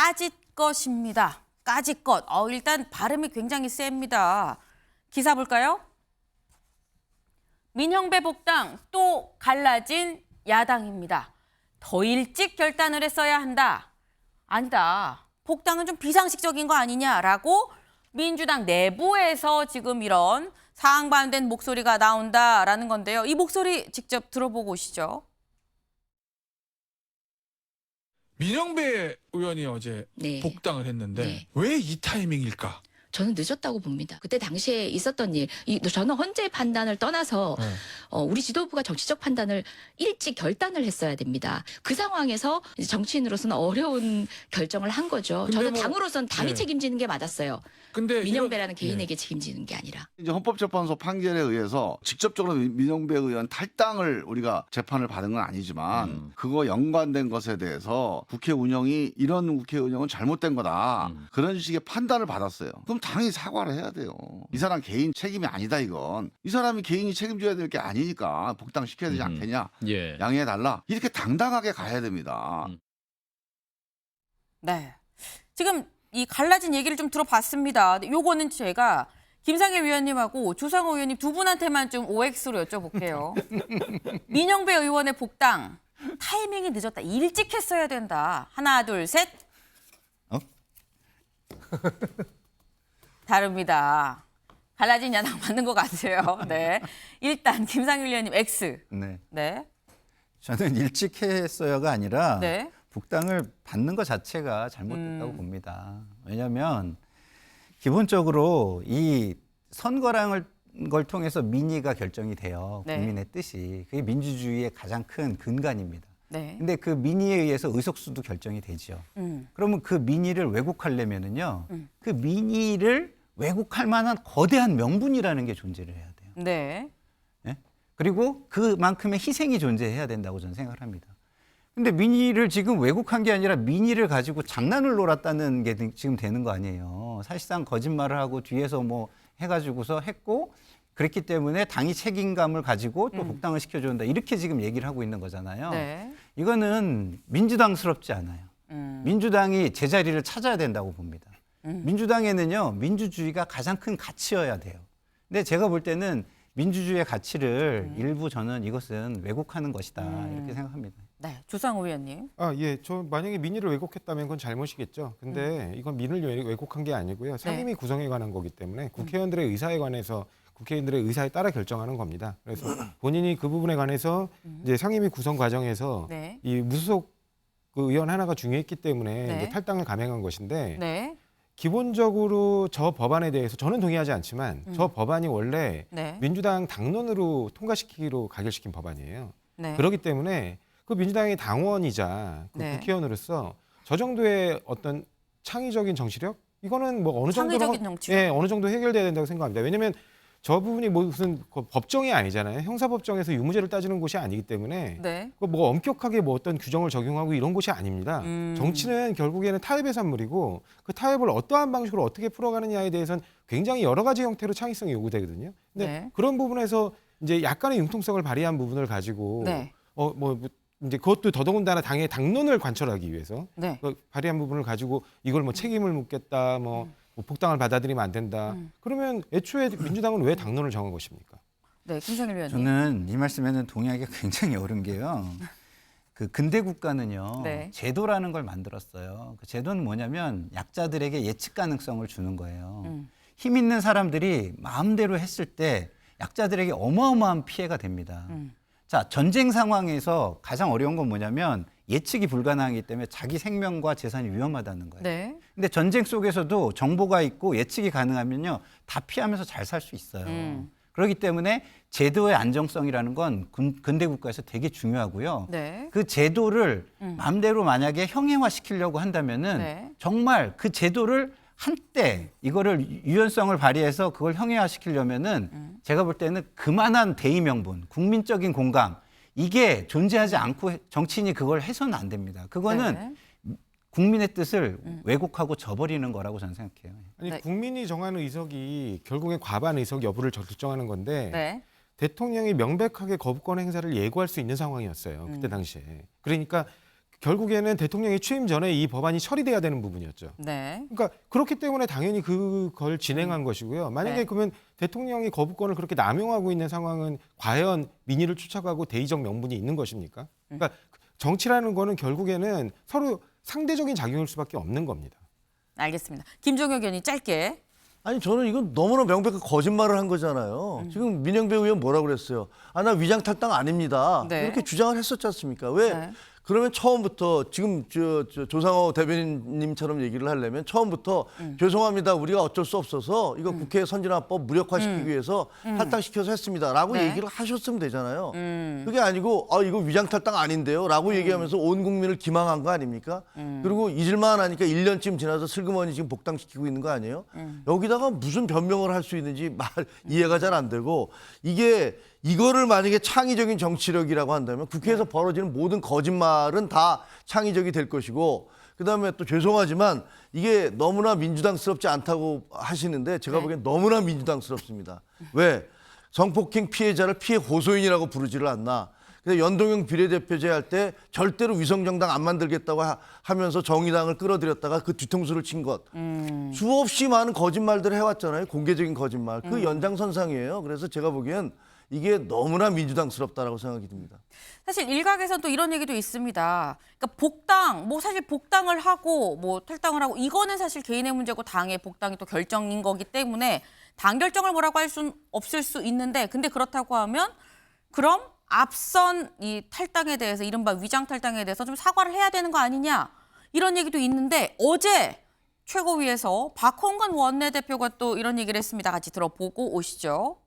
까짓것입니다. 까짓것. 일단 발음이 굉장히 셉니다. 기사 볼까요? 민영배 복당 또 갈라진 야당입니다. 더 일찍 결단을 했어야 한다. 아니다. 복당은 좀 비상식적인 거 아니냐라고 민주당 내부에서 지금 이런 상반된 목소리가 나온다라는 건데요. 이 목소리 직접 들어보고 오시죠. 민영배 의원이 어제 네. 복당을 했는데 네. 왜 이 타이밍일까? 저는 늦었다고 봅니다. 그때 당시에 있었던 일, 저는 헌재 판단을 떠나서 우리 지도부가 정치적 판단을 일찍 결단을 했어야 됩니다. 그 상황에서 이제 정치인으로서는 어려운 결정을 한 거죠. 근데 저는 뭐, 당으로서는 당이 네. 책임지는 게 맞았어요. 근데 민영배라는 개인에게 책임지는 게 아니라. 이제 헌법재판소 판결에 의해서 직접적으로 민영배 의원 탈당을 우리가 재판을 받은 건 아니지만 그거 연관된 것에 대해서 국회 운영이 이런 국회 운영은 잘못된 거다. 그런 식의 판단을 받았어요. 그럼 당이 사과를 해야 돼요. 이 사람 개인 책임이 아니다 이건. 이 사람이 개인이 책임져야 될 게 아니니까 복당시켜야 되지 않겠냐. 예. 양해해달라. 이렇게 당당하게 가야 됩니다. 네. 지금 이 갈라진 얘기를 좀 들어봤습니다. 요거는 제가 김상일 위원님하고 주상호 의원님 두 분한테만 좀 OX로 여쭤볼게요. 민영배 의원의 복당 타이밍이 늦었다. 일찍 했어야 된다. 하나, 둘, 셋. 다릅니다. 갈라진 야당 맞는 것 같아요. 네. 일단 김상일 위원님 X. 네. 네. 저는 일찍 했어야가 아니라 네. 복당을 받는 것 자체가 잘못됐다고 봅니다. 왜냐하면 기본적으로 이 선거라는 걸 통해서 민의가 결정이 돼요. 네. 국민의 뜻이. 그게 민주주의의 가장 큰 근간입니다. 네. 근데 그 민의에 의해서 의석수도 결정이 되죠. 그러면 그 민의를 왜곡하려면은요. 그 민의를 왜곡할 만한 거대한 명분이라는 게 존재를 해야 돼요. 네. 예? 그리고 그만큼의 희생이 존재해야 된다고 저는 생각을 합니다. 근데 민의를 지금 왜곡한 게 아니라 민의를 가지고 장난을 놀았다는 게 지금 되는 거 아니에요. 사실상 거짓말을 하고 뒤에서 뭐 해가지고서 했고 그랬기 때문에 당이 책임감을 가지고 또 복당을 시켜준다. 이렇게 지금 얘기를 하고 있는 거잖아요. 네. 이거는 민주당스럽지 않아요. 민주당이 제자리를 찾아야 된다고 봅니다. 민주당에는요, 민주주의가 가장 큰 가치여야 돼요. 근데 제가 볼 때는 민주주의의 가치를 일부 저는 이것은 왜곡하는 것이다. 이렇게 생각합니다. 네. 주상호 의원님. 예. 저 만약에 민의를 왜곡했다면 그건 잘못이겠죠. 근데 이건 민의를 왜곡한 게 아니고요. 상임위 구성에 관한 거기 때문에 국회의원들의 의사에 관해서 국회의원들의 의사에 따라 결정하는 겁니다. 그래서 본인이 그 부분에 관해서 이제 상임위 구성 과정에서 네. 이 무소속 그 의원 하나가 중요했기 때문에 네. 이제 탈당을 감행한 것인데 네. 기본적으로 저 법안에 대해서 저는 동의하지 않지만 저 법안이 원래 네. 민주당 당론으로 통과시키기로 가결시킨 법안이에요. 네. 그렇기 때문에 그 민주당의 당원이자 그 네. 국회의원으로서 저 정도의 어떤 창의적인 정치력 이거는 뭐 어느 정도 창의적인 정치력. 예, 어느 정도 해결돼야 된다고 생각합니다. 왜냐하면 저 부분이 뭐 무슨 법정이 아니잖아요. 형사법정에서 유무죄를 따지는 곳이 아니기 때문에 네. 뭐 엄격하게 뭐 어떤 규정을 적용하고 이런 곳이 아닙니다. 정치는 결국에는 타협의 산물이고 그 타협을 어떠한 방식으로 어떻게 풀어가느냐에 대해서는 굉장히 여러 가지 형태로 창의성이 요구되거든요. 근데 네. 그런 부분에서 이제 약간의 융통성을 발휘한 부분을 가지고 네. 이제 그것도 더더군다나 당의 당론을 관철하기 위해서 네. 그 발휘한 부분을 가지고 이걸 뭐 책임을 묻겠다, 뭐 복당을 받아들이면 안 된다. 그러면 애초에 민주당은 왜 당론을 정한 것입니까? 네. 김상일 위원님. 저는 이 말씀에는 동의하기가 굉장히 어려운 게요. 그 근대 국가는요, 네. 제도라는 걸 만들었어요. 그 제도는 뭐냐면 약자들에게 예측 가능성을 주는 거예요. 힘 있는 사람들이 마음대로 했을 때 약자들에게 어마어마한 피해가 됩니다. 자, 전쟁 상황에서 가장 어려운 건 뭐냐면 예측이 불가능하기 때문에 자기 생명과 재산이 위험하다는 거예요. 네. 근데 전쟁 속에서도 정보가 있고 예측이 가능하면요, 다 피하면서 잘 살 수 있어요. 그렇기 때문에 제도의 안정성이라는 건 근대 국가에서 되게 중요하고요. 네. 그 제도를 마음대로 만약에 형해화시키려고 한다면은 네. 정말 그 제도를 한때 이거를 유연성을 발휘해서 그걸 형해화시키려면은 제가 볼 때는 그만한 대의 명분, 국민적인 공감 이게 존재하지 않고 정치인이 그걸 해서는 안 됩니다. 그거는 국민의 뜻을 왜곡하고 저버리는 거라고 저는 생각해요. 아니 네. 국민이 정하는 의석이 결국엔 과반 의석 여부를 결정하는 건데 네. 대통령이 명백하게 거부권 행사를 예고할 수 있는 상황이었어요. 그때 당시에. 그러니까 결국에는 대통령이 취임 전에 이 법안이 처리돼야 되는 부분이었죠. 네. 그러니까 그렇기 때문에 당연히 그걸 진행한 것이고요. 만약에 네. 그러면 대통령이 거부권을 그렇게 남용하고 있는 상황은 과연 민의를 쫓아가고 대의적 명분이 있는 것입니까? 그러니까 정치라는 거는 결국에는 서로 상대적인 작용일 수밖에 없는 겁니다. 알겠습니다. 김종혁 의원이 짧게. 아니 저는 이건 너무나 명백한 거짓말을 한 거잖아요. 지금 민영배 의원 뭐라고 그랬어요? 아, 나 위장 탈당 아닙니다. 네. 이렇게 주장을 했었지 않습니까? 왜? 네. 그러면 처음부터 지금 조상호 대변인님처럼 얘기를 하려면 처음부터 죄송합니다. 우리가 어쩔 수 없어서 이거 국회 선진화법 무력화시키기 위해서 탈당시켜서 했습니다라고 네. 얘기를 하셨으면 되잖아요. 그게 아니고 이거 위장 탈당 아닌데요라고 얘기하면서 온 국민을 기망한 거 아닙니까? 그리고 잊을만 하니까 1년쯤 지나서 슬그머니 지금 복당시키고 있는 거 아니에요? 여기다가 무슨 변명을 할 수 있는지 이해가 잘 안 되고 이거를 만약에 창의적인 정치력이라고 한다면 국회에서 벌어지는 모든 거짓말은 다 창의적이 될 것이고 그다음에 또 죄송하지만 이게 너무나 민주당스럽지 않다고 하시는데 제가 보기엔 너무나 민주당스럽습니다. 왜? 성폭행 피해자를 피해 고소인이라고 부르지를 않나. 그래서 연동형 비례대표제 할 때 절대로 위성정당 안 만들겠다고 하면서 정의당을 끌어들였다가 그 뒤통수를 친 것. 수없이 많은 거짓말들을 해왔잖아요. 공개적인 거짓말. 그 연장선상이에요. 그래서 제가 보기엔 이게 너무나 민주당스럽다라고 생각이 듭니다. 사실 일각에서는 또 이런 얘기도 있습니다. 그러니까 복당, 사실 복당을 하고 탈당을 하고 이거는 사실 개인의 문제고 당의 복당이 또 결정인 거기 때문에 당 결정을 뭐라고 할 수는 없을 수 있는데 근데 그렇다고 하면 그럼 앞선 이 탈당에 대해서 이른바 위장 탈당에 대해서 좀 사과를 해야 되는 거 아니냐 이런 얘기도 있는데 어제 최고위에서 박홍근 원내대표가 또 이런 얘기를 했습니다. 같이 들어보고 오시죠.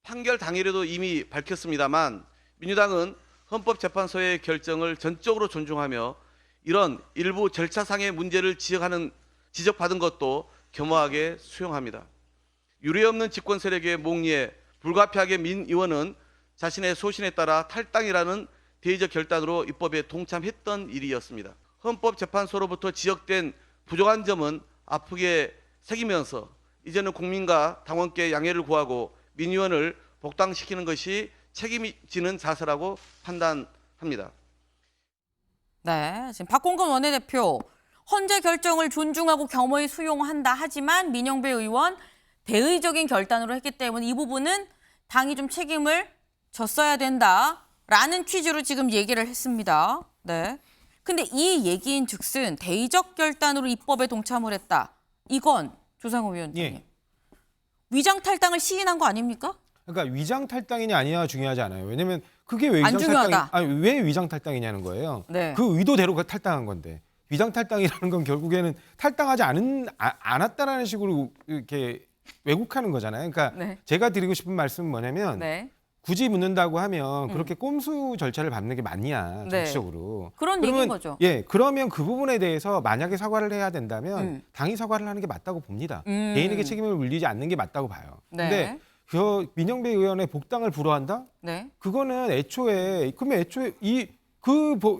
판결 당일에도 이미 밝혔습니다만 민주당은 헌법재판소의 결정을 전적으로 존중하며 이런 일부 절차상의 문제를 지적받은 것도 겸허하게 수용합니다. 유례없는 집권 세력의 목리에 불가피하게 민 의원은 자신의 소신에 따라 탈당이라는 대의적 결단으로 입법에 동참했던 일이었습니다. 헌법재판소로부터 지적된 부족한 점은 아프게 새기면서 이제는 국민과 당원께 양해를 구하고 민 의원을 복당시키는 것이 책임지는 자세라고 판단합니다. 네, 지금 박홍근 원내대표 헌재 결정을 존중하고 겸허히 수용한다 하지만 민영배 의원 대의적인 결단으로 했기 때문에 이 부분은 당이 좀 책임을 졌어야 된다라는 취지로 지금 얘기를 했습니다. 네. 근데 이 얘기인 즉슨 대의적 결단으로 입법에 동참을 했다. 이건 조상호 위원장님. 예. 위장 탈당을 시인한 거 아닙니까? 그러니까 위장 탈당이냐 아니냐 중요하지 않아요. 왜냐면 그게 왜 안 위장 중요하다. 왜 위장 탈당이냐는 거예요. 네. 그 의도대로 탈당한 건데 위장 탈당이라는 건 결국에는 탈당하지 않았다라는 식으로 이렇게 왜곡하는 거잖아요. 그러니까 네. 제가 드리고 싶은 말씀은 뭐냐면 네. 굳이 묻는다고 하면 그렇게 꼼수 절차를 밟는 게 맞냐 네. 정치적으로. 그런 그러면, 얘기인 거죠. 예, 그러면 그 부분에 대해서 만약에 사과를 해야 된다면 당이 사과를 하는 게 맞다고 봅니다. 개인에게 책임을 물리지 않는 게 맞다고 봐요. 네. 근데 그 민영배 의원의 복당을 불허한다? 네. 그거는 애초에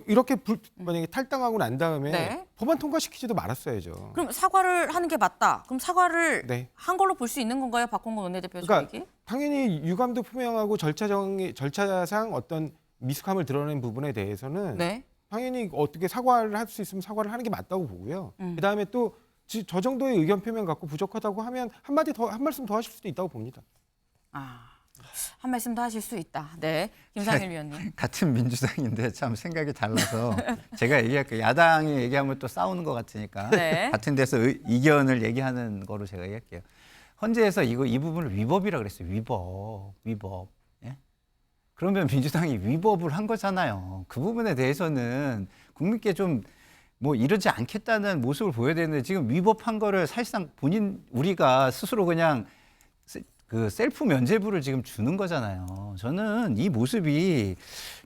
이렇게 만약에 탈당하고 난 다음에 네. 법안 통과시키지도 말았어야죠. 그럼 사과를 하는 게 맞다. 그럼 사과를 네. 한 걸로 볼 수 있는 건가요? 박홍근 원내대표 그러니까 얘기? 당연히 유감도 표명하고 절차상 어떤 미숙함을 드러낸 부분에 대해서는 네. 당연히 어떻게 사과를 할 수 있으면 사과를 하는 게 맞다고 보고요. 그다음에 또 저 정도의 의견 표명 갖고 부족하다고 하면 한 말씀 더 하실 수도 있다고 봅니다. 한 말씀 더 하실 수 있다. 네. 김상일 위원님. 같은 민주당인데 참 생각이 달라서 제가 얘기할게요. 야당이 얘기하면 또 싸우는 것 같으니까 네. 같은 데서 이견을 얘기하는 거로 제가 얘기할게요. 헌재에서 이 부분을 위법이라고 그랬어요. 위법. 예? 그러면 민주당이 위법을 한 거잖아요. 그 부분에 대해서는 국민께 좀 이러지 않겠다는 모습을 보여야 되는데 지금 위법한 거를 사실상 우리가 스스로 그냥 그 셀프 면죄부를 지금 주는 거잖아요. 저는 이 모습이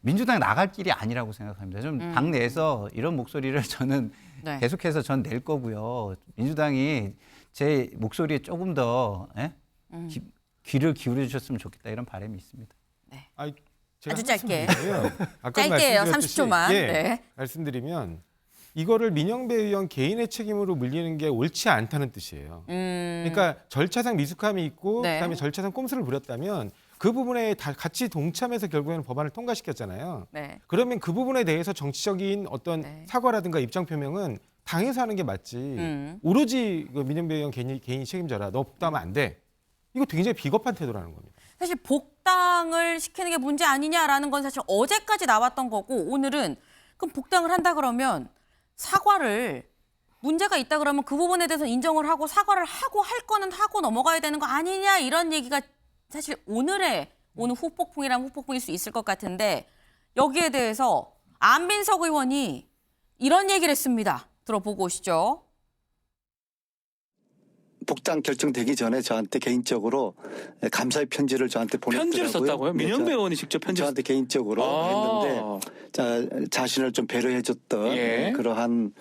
민주당이 나갈 길이 아니라고 생각합니다. 좀 당내에서 이런 목소리를 저는 네. 계속해서 전 낼 거고요. 민주당이 제 목소리에 조금 더 귀를 기울여 주셨으면 좋겠다 이런 바람이 있습니다. 제가 아주 짧게. 아까 짧게요. 말씀드렸듯이 30초만. 예, 네. 말씀드리면 이거를 민영배 의원 개인의 책임으로 물리는 게 옳지 않다는 뜻이에요. 그러니까 절차상 미숙함이 있고 네. 그다음에 절차상 꼼수를 부렸다면 그 부분에 다 같이 동참해서 결국에는 법안을 통과시켰잖아요. 네. 그러면 그 부분에 대해서 정치적인 어떤 네. 사과라든가 입장 표명은 당에서 하는 게 맞지. 오로지 그 민영배 의원 개인이 책임져라. 너 복당하면 안 돼. 이거 굉장히 비겁한 태도라는 겁니다. 사실 복당을 시키는 게 문제 아니냐라는 건 사실 어제까지 나왔던 거고 오늘은 그럼 복당을 한다 그러면 사과를 문제가 있다 그러면 그 부분에 대해서 인정을 하고 사과를 하고 할 거는 하고 넘어가야 되는 거 아니냐 이런 얘기가 사실 오늘 후폭풍이라면 후폭풍일 수 있을 것 같은데 여기에 대해서 안민석 의원이 이런 얘기를 했습니다. 들어보고 오시죠. 복당 결정되기 전에 저한테 개인적으로 감사의 편지를 저한테 보냈더라고요. 편지를 썼다고요? 민영배 의원이 직접 편지를 저한테 개인적으로 했는데 자신을 좀 배려해줬던 그러한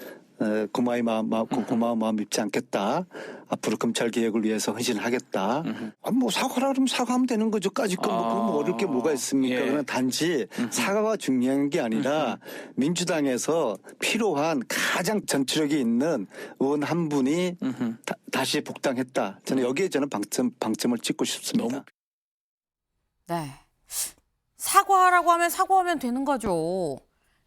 고마운 마음 입지 않겠다. 앞으로 검찰 개혁을 위해서 헌신하겠다. 뭐 사과라 그러면 사과하면 되는 거죠. 까짓 거 그럼 어릴 게 뭐가 있습니까? 그냥 단지 사과가 중요한 게 아니라 민주당에서 필요한 가장 전투력이 있는 의원 한 분이 다시 복당했다. 저는 여기에 방점을 찍고 싶습니다. 네. 사과하라고 하면 사과하면 되는 거죠.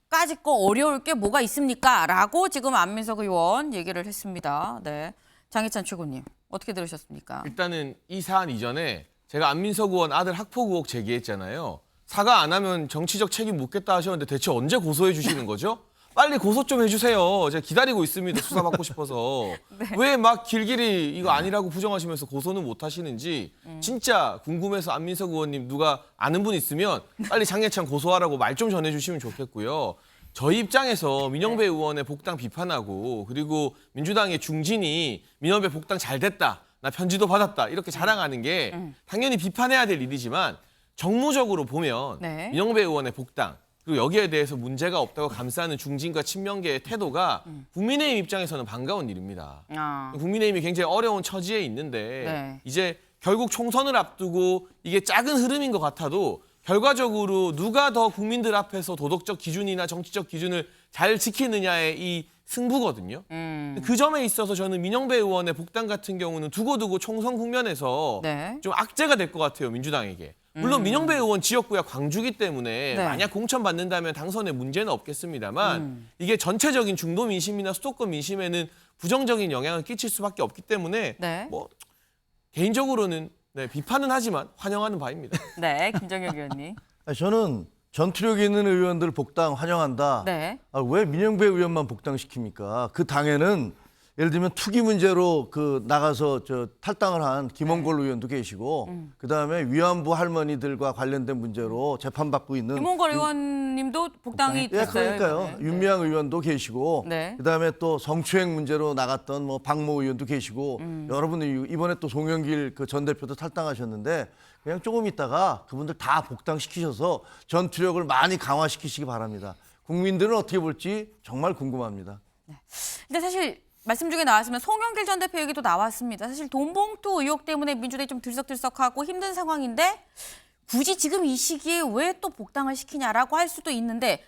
까짓 거 어려울 게 뭐가 있습니까? 라고 지금 안민석 의원 얘기를 했습니다. 네. 장혜찬 최고님, 어떻게 들으셨습니까? 일단은 이 사안 이전에 제가 안민석 의원 아들 학폭 의혹 제기했잖아요. 사과 안 하면 정치적 책임 묻겠다 하셨는데 대체 언제 고소해 주시는 거죠? 빨리 고소 좀 해주세요. 제가 기다리고 있습니다. 수사받고 싶어서. 왜 막 길길이 이거 아니라고 부정하시면서 고소는 못 하시는지 진짜 궁금해서 안민석 의원님 누가 아는 분 있으면 빨리 장례찬 고소하라고 말 좀 전해주시면 좋겠고요. 저희 입장에서 민영배 의원의 복당 비판하고 그리고 민주당의 중진이 민영배 복당 잘 됐다. 나 편지도 받았다. 이렇게 자랑하는 게 당연히 비판해야 될 일이지만 정무적으로 보면 네. 민영배 의원의 복당 그리고 여기에 대해서 문제가 없다고 감싸는 중진과 친명계의 태도가 국민의힘 입장에서는 반가운 일입니다. 국민의힘이 굉장히 어려운 처지에 있는데 네. 이제 결국 총선을 앞두고 이게 작은 흐름인 것 같아도 결과적으로 누가 더 국민들 앞에서 도덕적 기준이나 정치적 기준을 잘 지키느냐의 이 승부거든요. 그 점에 있어서 저는 민영배 의원의 복당 같은 경우는 두고두고 총선 국면에서 네. 좀 악재가 될 것 같아요, 민주당에게. 물론 민영배 의원 지역구가 광주기 때문에 네. 만약 공천 받는다면 당선에 문제는 없겠습니다만 이게 전체적인 중도 민심이나 수도권 민심에는 부정적인 영향을 끼칠 수밖에 없기 때문에 네. 뭐 개인적으로는 비판은 하지만 환영하는 바입니다. 네, 김정혁 의원님. 저는 전투력 있는 의원들 복당 환영한다. 네. 왜 민영배 의원만 복당시킵니까? 그 당에는 예를 들면 투기 문제로 나가서 탈당을 한 김원걸 의원도 계시고 그다음에 위안부 할머니들과 관련된 문제로 재판받고 있는 김원걸 의원님도 복당이 됐어요. 그러니까요. 이번에. 윤미향 의원도 계시고 네. 그다음에 또 성추행 문제로 나갔던 박모 의원도 계시고 여러분들 이번에 또 송영길 전 대표도 탈당하셨는데 그냥 조금 있다가 그분들 다 복당시키셔서 전투력을 많이 강화시키시기 바랍니다. 국민들은 어떻게 볼지 정말 궁금합니다. 근데 사실 말씀 중에 나왔으면 송영길 전 대표 얘기도 나왔습니다. 사실 돈봉투 의혹 때문에 민주당이 좀 들썩들썩하고 힘든 상황인데 굳이 지금 이 시기에 왜 또 복당을 시키냐라고 할 수도 있는데